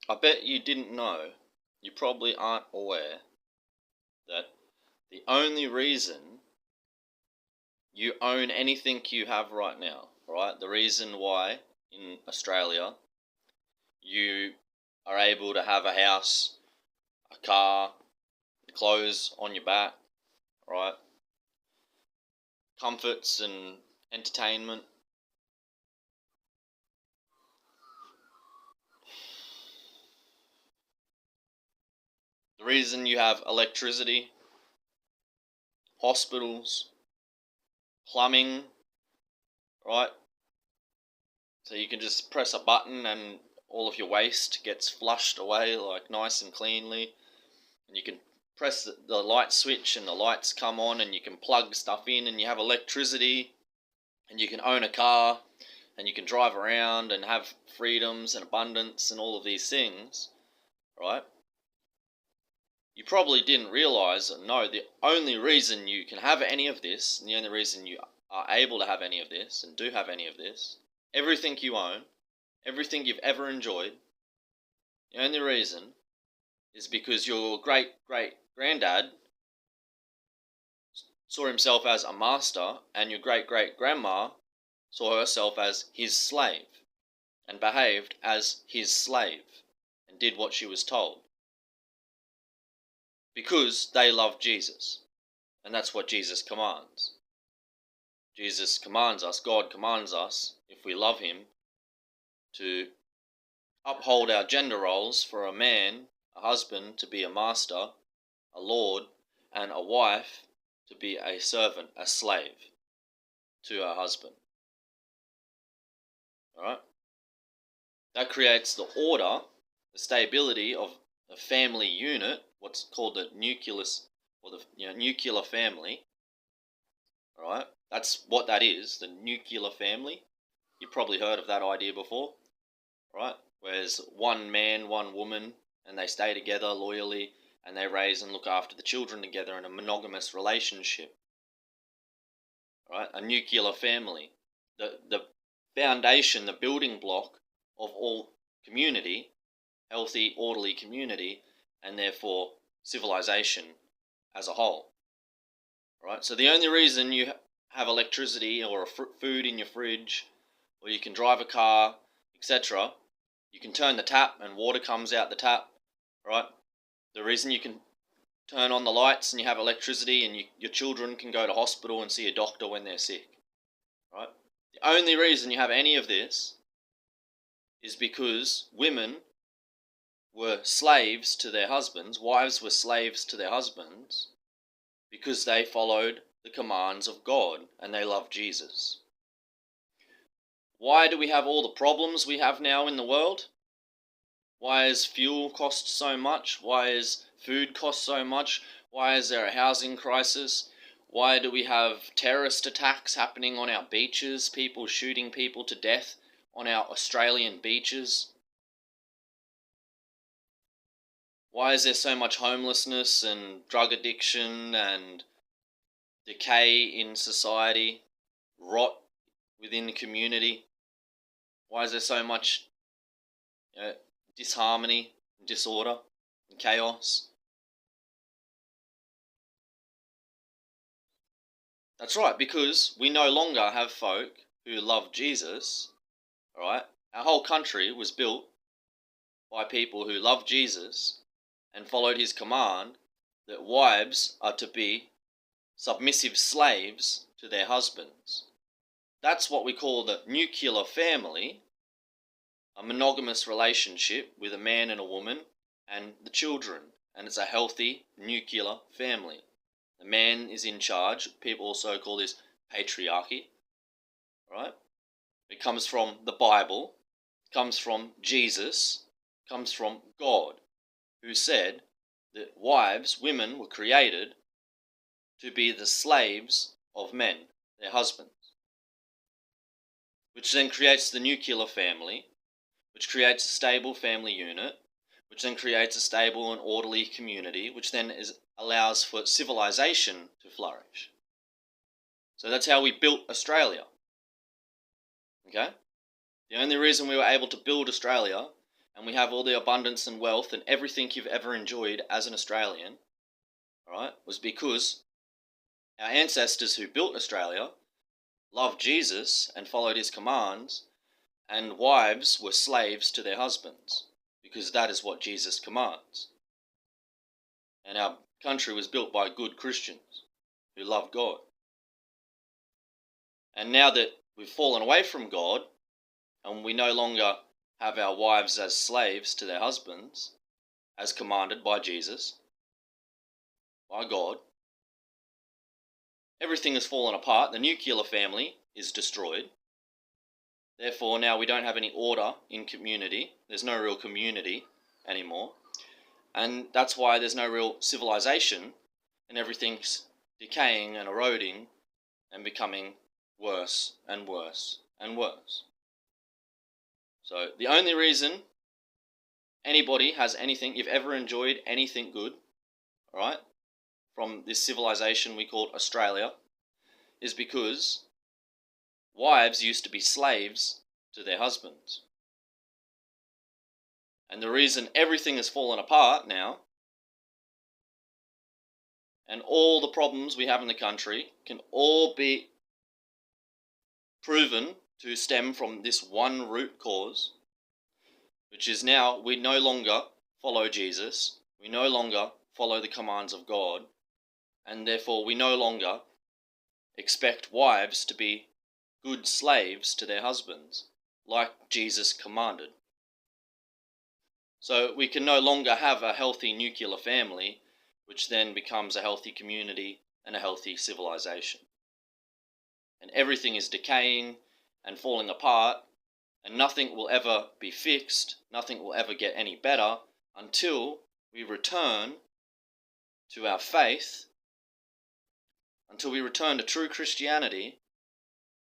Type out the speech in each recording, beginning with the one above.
I bet you didn't know, you probably aren't aware, that the only reason you own anything you have right now, right? The reason why in Australia you are able to have a house, a car, clothes on your back, right? Comforts and entertainment. The reason you have electricity, hospitals, plumbing, right? So you can just press a button and all of your waste gets flushed away like nice and cleanly. And you can press the light switch and the lights come on and you can plug stuff in and you have electricity and you can own a car and you can drive around and have freedoms and abundance and all of these things, right? You probably didn't realize or know the only reason you can have any of this, and the only reason you are able to have any of this and do have any of this, everything you own, everything you've ever enjoyed, the only reason is because your great great granddad saw himself as a master and your great great grandma saw herself as his slave and behaved as his slave and did what she was told because they loved Jesus. And that's what Jesus commands. Jesus commands us, God commands us, if we love him, to uphold our gender roles for a man, a husband, to be a master, a lord, and a wife to be a servant, a slave to her husband. Alright? That creates the order, the stability of a family unit, what's called the nucleus, or the nuclear family. Alright? That's what that is, the nuclear family. You've probably heard of that idea before, right? Whereas one man, one woman, and they stay together loyally, and they raise and look after the children together in a monogamous relationship, right? A nuclear family. The foundation, the building block of all community, healthy, orderly community, and therefore civilization as a whole, right? So the only reason you have electricity or food in your fridge, or you can drive a car, etc., you can turn the tap and water comes out the tap, right? The reason you can turn on the lights and you have electricity and your children can go to hospital and see a doctor when they're sick, right? The only reason you have any of this is because women were slaves to their husbands, wives were slaves to their husbands, because they followed the commands of God and they loved Jesus. Why do we have all the problems we have now in the world? Why is fuel cost so much? Why is food cost so much? Why is there a housing crisis? Why do we have terrorist attacks happening on our beaches? People shooting people to death on our Australian beaches? Why is there so much homelessness and drug addiction and decay in society, rot within the community? Why is there so much disharmony, disorder, and chaos? That's right, because we no longer have folk who love Jesus, alright? Our whole country was built by people who loved Jesus and followed his command that wives are to be submissive slaves to their husbands. That's what we call the nuclear family, a monogamous relationship with a man and a woman and the children, and it's a healthy nuclear family. The man is in charge. People also call this patriarchy, right? It comes from the Bible, comes from Jesus, comes from God, who said that wives, women, were created to be the slaves of men, their husbands, which then creates the nuclear family, which creates a stable family unit, which then creates a stable and orderly community, which then allows for civilization to flourish. So that's how we built Australia. Okay? The only reason we were able to build Australia and we have all the abundance and wealth and everything you've ever enjoyed as an Australian, all right, was because our ancestors who built Australia loved Jesus and followed his commands, and wives were slaves to their husbands, because that is what Jesus commands. And our country was built by good Christians who love God. And now that we've fallen away from God, and we no longer have our wives as slaves to their husbands, as commanded by Jesus, by God, everything has fallen apart. The nuclear family is destroyed. Therefore, now we don't have any order in community. There's no real community anymore. And that's why there's no real civilization, and everything's decaying and eroding and becoming worse and worse and worse. So the only reason anybody has anything, you've ever enjoyed anything good, all right, from this civilization we call Australia, is because wives used to be slaves to their husbands. And the reason everything has fallen apart now, and all the problems we have in the country can all be proven to stem from this one root cause, which is now we no longer follow Jesus, we no longer follow the commands of God, and therefore we no longer expect wives to be good slaves to their husbands, like Jesus commanded. So we can no longer have a healthy nuclear family, which then becomes a healthy community and a healthy civilization. And everything is decaying and falling apart, and nothing will ever be fixed, nothing will ever get any better until we return to our faith, until we return to true Christianity,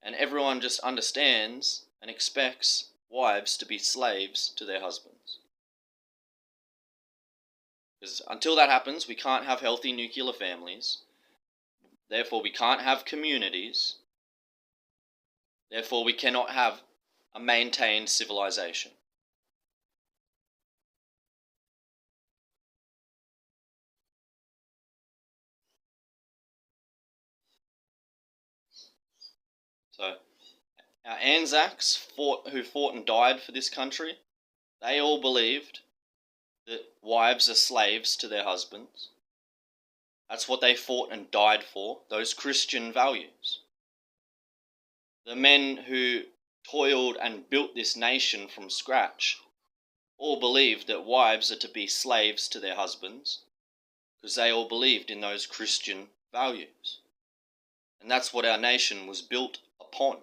and everyone just understands and expects wives to be slaves to their husbands. Because until that happens, we can't have healthy nuclear families. Therefore, we can't have communities. Therefore, we cannot have a maintained civilization. So, our Anzacs who fought and died for this country, they all believed that wives are slaves to their husbands. That's what they fought and died for, those Christian values. The men who toiled and built this nation from scratch all believed that wives are to be slaves to their husbands, because they all believed in those Christian values. And that's what our nation was built upon.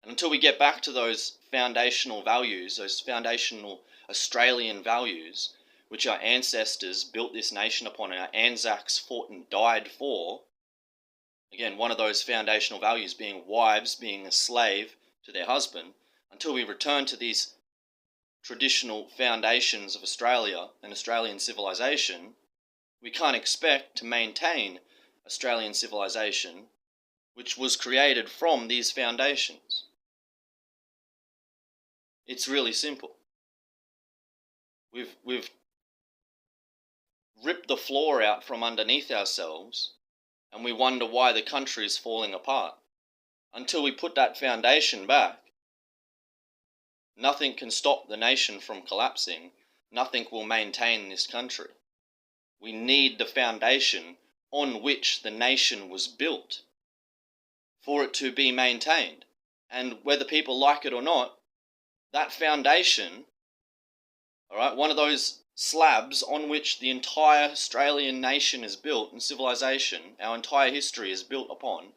And until we get back to those foundational values, those foundational Australian values, which our ancestors built this nation upon and our Anzacs fought and died for, again, one of those foundational values being wives being a slave to their husband, until we return to these traditional foundations of Australia and Australian civilization, we can't expect to maintain Australian civilization, which was created from these foundations. It's really simple. We've ripped the floor out from underneath ourselves, and we wonder why the country is falling apart. Until we put that foundation back, nothing can stop the nation from collapsing. Nothing will maintain this country. We need the foundation on which the nation was built for it to be maintained. And whether people like it or not, that foundation, all right, one of those slabs on which the entire Australian nation is built and civilization, our entire history is built upon,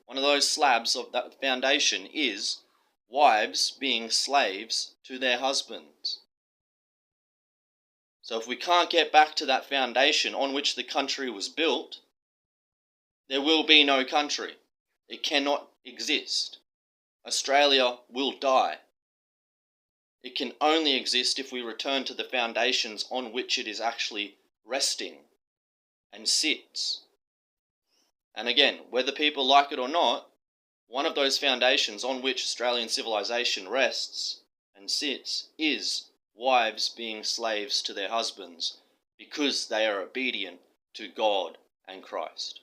one of those slabs of that foundation is wives being slaves to their husbands. So if we can't get back to that foundation on which the country was built, there will be no country. It cannot exist. Australia will die. It can only exist if we return to the foundations on which it is actually resting and sits. And again, whether people like it or not, one of those foundations on which Australian civilization rests and 6 is wives being slaves to their husbands because they are obedient to God and Christ.